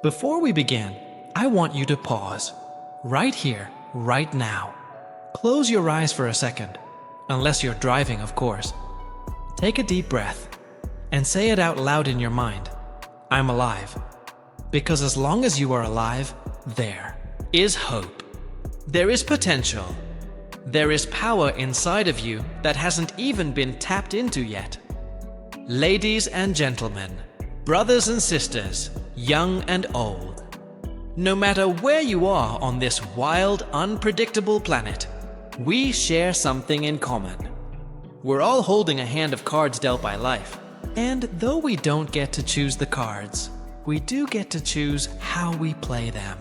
Before we begin, I want you to pause. Right here, right now. Close your eyes for a second. Unless you're driving, of course. Take a deep breath and say it out loud in your mind. I'm alive. Because as long as you are alive, there is hope. There is potential. There is power inside of you that hasn't even been tapped into yet. Ladies and gentlemen, brothers and sisters, young and old, no matter where you are on this wild, unpredictable planet, we share something in common. We're all holding a hand of cards dealt by life. And though we don't get to choose the cards, we do get to choose how we play them.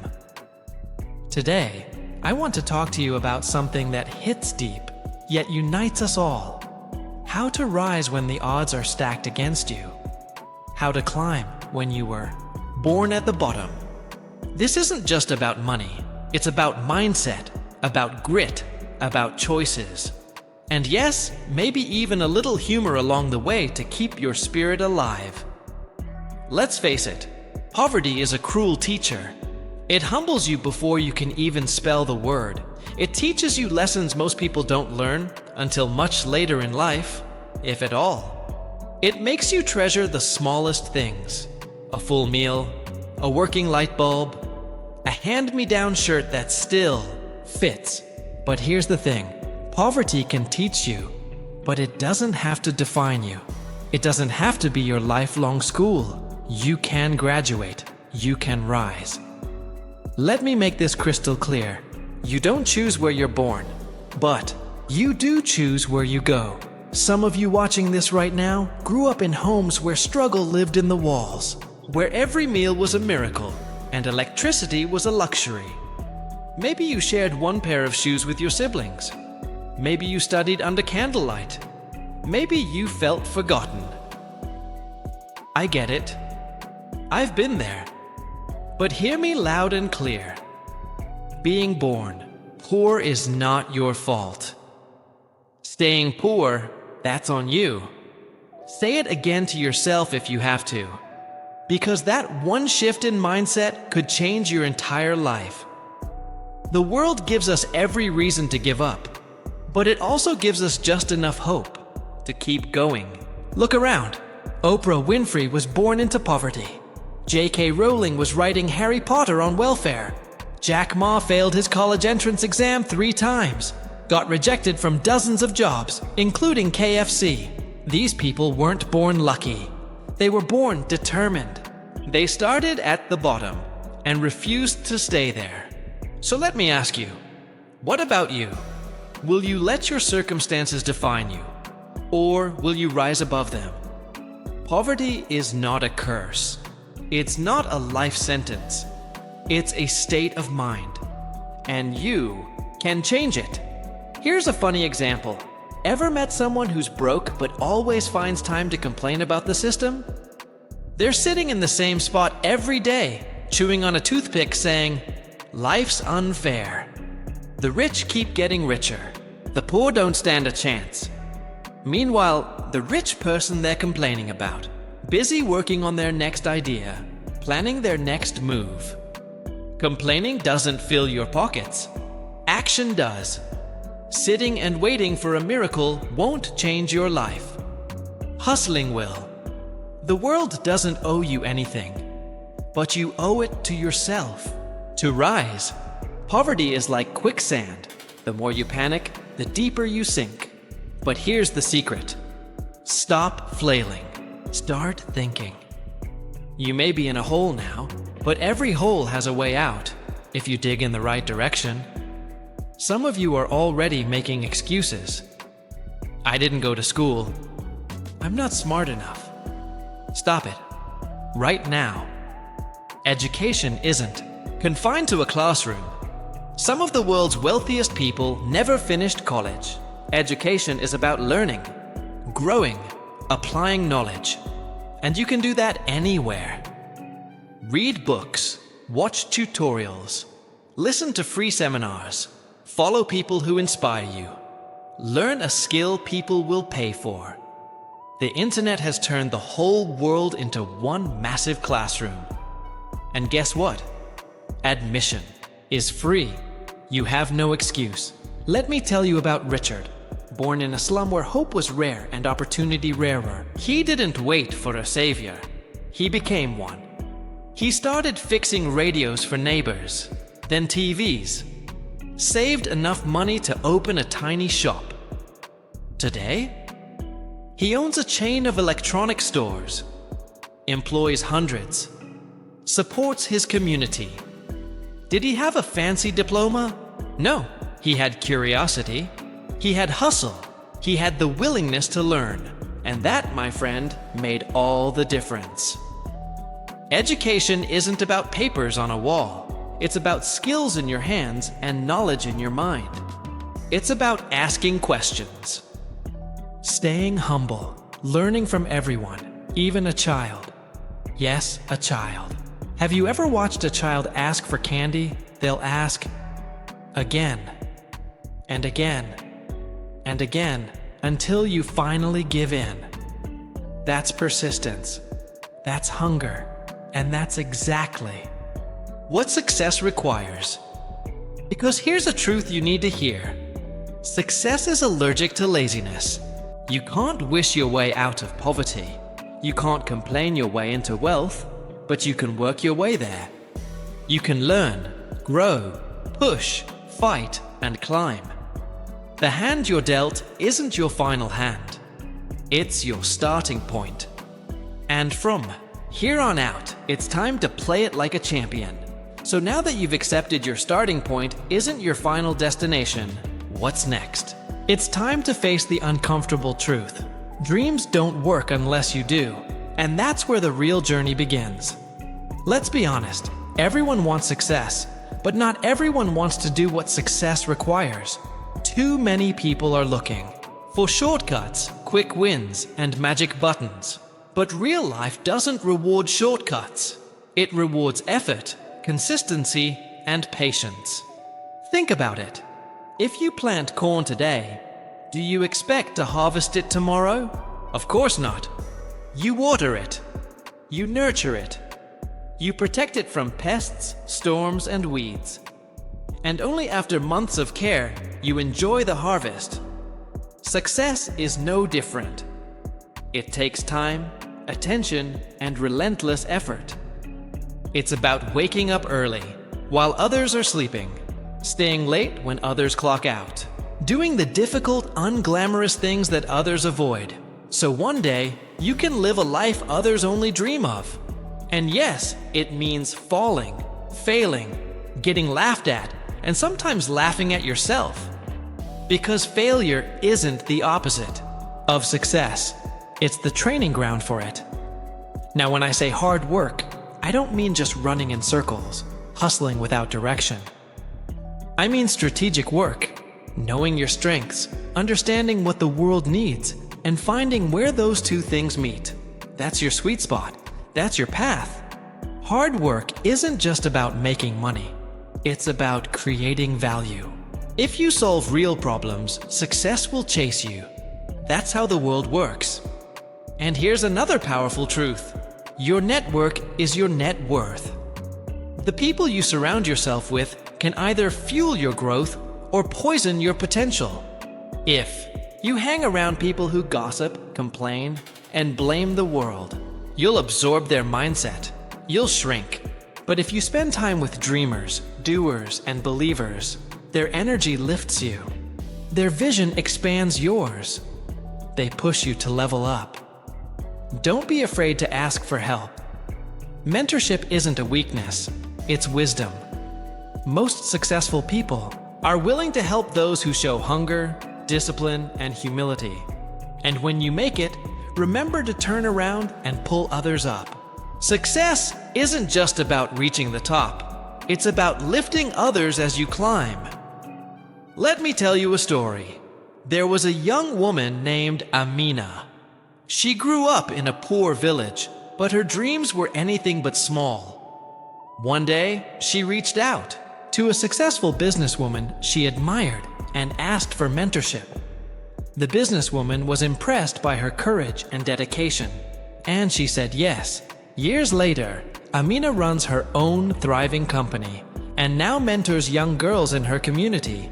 Today, I want to talk to you about something that hits deep, yet unites us all. How to rise when the odds are stacked against you. How to climb when you were born at the bottom. This isn't just about money. It's about mindset, about grit, about choices. And yes, maybe even a little humor along the way to keep your spirit alive. Let's face it, poverty is a cruel teacher. It humbles you before you can even spell the word. It teaches you lessons most people don't learn until much later in life, if at all. It makes you treasure the smallest things. A full meal, a working light bulb, a hand-me-down shirt that still fits. But here's the thing, poverty can teach you, but it doesn't have to define you. It doesn't have to be your lifelong school. You can graduate. You can rise. Let me make this crystal clear. You don't choose where you're born, but you do choose where you go. Some of you watching this right now grew up in homes where struggle lived in the walls, where every meal was a miracle and electricity was a luxury. Maybe you shared one pair of shoes with your siblings. Maybe you studied under candlelight. Maybe you felt forgotten. I get it. I've been there. But hear me loud and clear. Being born poor is not your fault. Staying poor, that's on you. Say it again to yourself if you have to. Because that one shift in mindset could change your entire life. The world gives us every reason to give up, but it also gives us just enough hope to keep going. Look around. Oprah Winfrey was born into poverty. J.K. Rowling was writing Harry Potter on welfare. Jack Ma failed his college entrance exam 3 times, got rejected from dozens of jobs, including KFC. These people weren't born lucky. They were born determined. They started at the bottom and refused to stay there. So let me ask you, what about you? Will you let your circumstances define you? Or will you rise above them? Poverty is not a curse. It's not a life sentence. It's a state of mind. And you can change it. Here's a funny example. Ever met someone who's broke but always finds time to complain about the system? They're sitting in the same spot every day, chewing on a toothpick saying, "Life's unfair. The rich keep getting richer. The poor don't stand a chance." Meanwhile, the rich person they're complaining about, busy working on their next idea, planning their next move. Complaining doesn't fill your pockets. Action does. Sitting and waiting for a miracle won't change your life. Hustling will. The world doesn't owe you anything, but you owe it to yourself. To rise, poverty is like quicksand. The more you panic, the deeper you sink. But here's the secret. Stop flailing. Start thinking. You may be in a hole now, but every hole has a way out, if you dig in the right direction. Some of you are already making excuses. I didn't go to school. I'm not smart enough. Stop it. Right now. Education isn't confined to a classroom. Some of the world's wealthiest people never finished college. Education is about learning, growing, applying knowledge. And you can do that anywhere. Read books, watch tutorials, listen to free seminars, follow people who inspire you. Learn a skill people will pay for. The internet has turned the whole world into one massive classroom. And guess what? Admission is free. You have no excuse. Let me tell you about Richard. Born in a slum where hope was rare and opportunity rarer, he didn't wait for a savior. He became one. He started fixing radios for neighbors, then TVs. Saved enough money to open a tiny shop. Today, he owns a chain of electronic stores, employs hundreds, supports his community. Did he have a fancy diploma? No. He had curiosity. He had hustle. He had the willingness to learn. And that, my friend, made all the difference. Education isn't about papers on a wall. It's about skills in your hands and knowledge in your mind. It's about asking questions. Staying humble, learning from everyone, even a child. Yes, a child. Have you ever watched a child ask for candy? They'll ask again, and again, and again, until you finally give in. That's persistence. That's hunger. And that's exactly what success requires. Because here's a truth you need to hear. Success is allergic to laziness. You can't wish your way out of poverty. You can't complain your way into wealth, but you can work your way there. You can learn, grow, push, fight, and climb. The hand you're dealt isn't your final hand. It's your starting point. And from here on out, it's time to play it like a champion. So now that you've accepted your starting point isn't your final destination, what's next? It's time to face the uncomfortable truth. Dreams don't work unless you do, and that's where the real journey begins. Let's be honest, everyone wants success, but not everyone wants to do what success requires. Too many people are looking for shortcuts, quick wins, and magic buttons. But real life doesn't reward shortcuts. It rewards effort, consistency, and patience. Think about it. If you plant corn today, do you expect to harvest it tomorrow? Of course not. You water it. You nurture it. You protect it from pests, storms, and weeds. And only after months of care, you enjoy the harvest. Success is no different. It takes time, attention, and relentless effort. It's about waking up early, while others are sleeping, staying late when others clock out, doing the difficult, unglamorous things that others avoid. So one day, you can live a life others only dream of. And yes, it means falling, failing, getting laughed at, and sometimes laughing at yourself. Because failure isn't the opposite of success. It's the training ground for it. Now, when I say hard work, I don't mean just running in circles, hustling without direction. I mean strategic work, knowing your strengths, understanding what the world needs, and finding where those two things meet. That's your sweet spot. That's your path. Hard work isn't just about making money. It's about creating value. If you solve real problems, success will chase you. That's how the world works. And here's another powerful truth. Your network is your net worth. The people you surround yourself with can either fuel your growth or poison your potential. If you hang around people who gossip, complain, and blame the world, you'll absorb their mindset. You'll shrink. But if you spend time with dreamers, doers, and believers, their energy lifts you. Their vision expands yours. They push you to level up. Don't be afraid to ask for help. Mentorship isn't a weakness, it's wisdom. Most successful people are willing to help those who show hunger, discipline, and humility. And when you make it, remember to turn around and pull others up. Success isn't just about reaching the top. It's about lifting others as you climb. Let me tell you a story. There was a young woman named Amina. She grew up in a poor village, but her dreams were anything but small. One day, she reached out to a successful businesswoman she admired and asked for mentorship. The businesswoman was impressed by her courage and dedication, and she said yes. Years later, Amina runs her own thriving company and now mentors young girls in her community.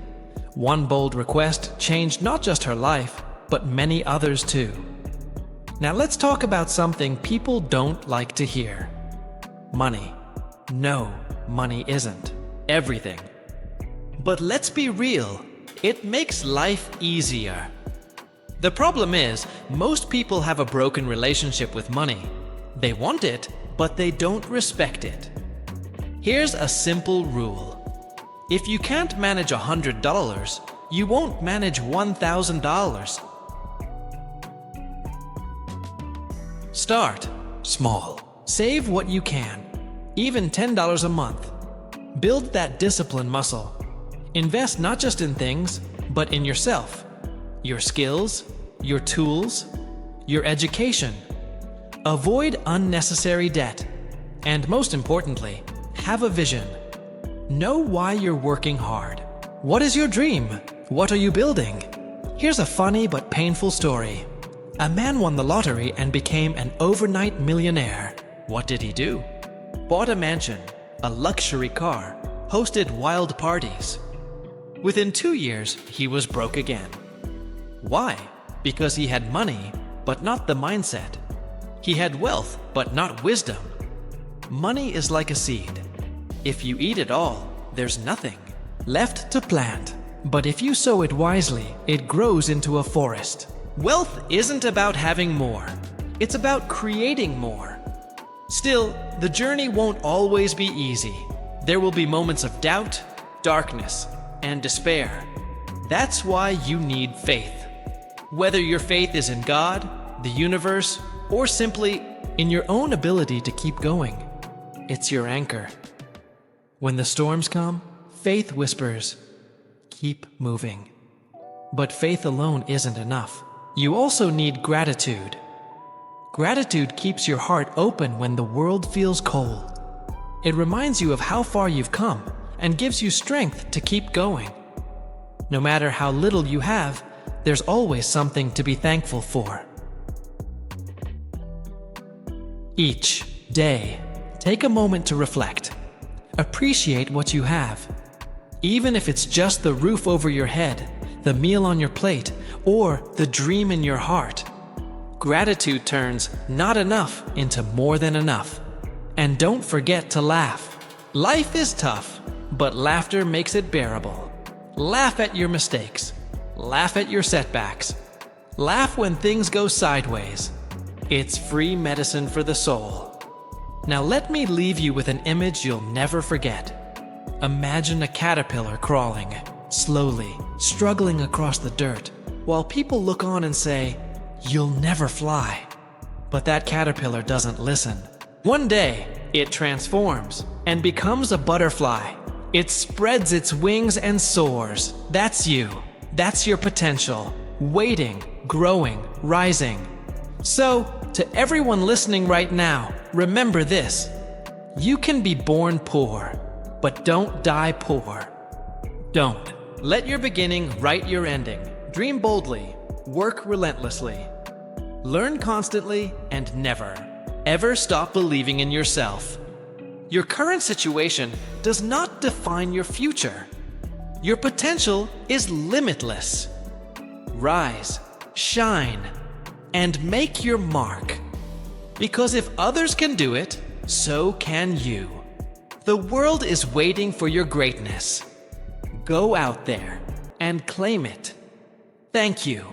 One bold request changed not just her life, but many others too. Now let's talk about something people don't like to hear. Money. No, money isn't everything. But let's be real, it makes life easier. The problem is, most people have a broken relationship with money. They want it, but they don't respect it. Here's a simple rule. If you can't manage $100, you won't manage $1,000. Start small. Save what you can, even $10 a month. Build that discipline muscle. Invest not just in things, but in yourself, your skills, your tools, your education. Avoid unnecessary debt. And most importantly, have a vision. Know why you're working hard. What is your dream? What are you building? Here's a funny but painful story. A man won the lottery and became an overnight millionaire. What did he do? Bought a mansion, a luxury car, hosted wild parties. Within 2 years, he was broke again. Why? Because he had money, but not the mindset. He had wealth, but not wisdom. Money is like a seed. If you eat it all, there's nothing left to plant. But if you sow it wisely, it grows into a forest. Wealth isn't about having more. It's about creating more. Still, the journey won't always be easy. There will be moments of doubt, darkness, and despair. That's why you need faith. Whether your faith is in God, the universe, or simply in your own ability to keep going, it's your anchor. When the storms come, faith whispers, keep moving. But faith alone isn't enough. You also need gratitude. Gratitude keeps your heart open when the world feels cold. It reminds you of how far you've come and gives you strength to keep going. No matter how little you have, there's always something to be thankful for. Each day, take a moment to reflect. Appreciate what you have. Even if it's just the roof over your head, the meal on your plate, or the dream in your heart. Gratitude turns not enough into more than enough. And don't forget to laugh. Life is tough, but laughter makes it bearable. Laugh at your mistakes. Laugh at your setbacks. Laugh when things go sideways. It's free medicine for the soul. Now let me leave you with an image you'll never forget. Imagine a caterpillar crawling, slowly, struggling across the dirt, while people look on and say, "You'll never fly." But that caterpillar doesn't listen. One day, it transforms and becomes a butterfly. It spreads its wings and soars. That's you. That's your potential. Waiting, growing, rising. So, to everyone listening right now, remember this. You can be born poor, but don't die poor. Don't. Let your beginning write your ending. Dream boldly. Work relentlessly. Learn constantly and never, ever stop believing in yourself. Your current situation does not define your future. Your potential is limitless. Rise, shine, and make your mark. Because if others can do it, so can you. The world is waiting for your greatness. Go out there and claim it. Thank you.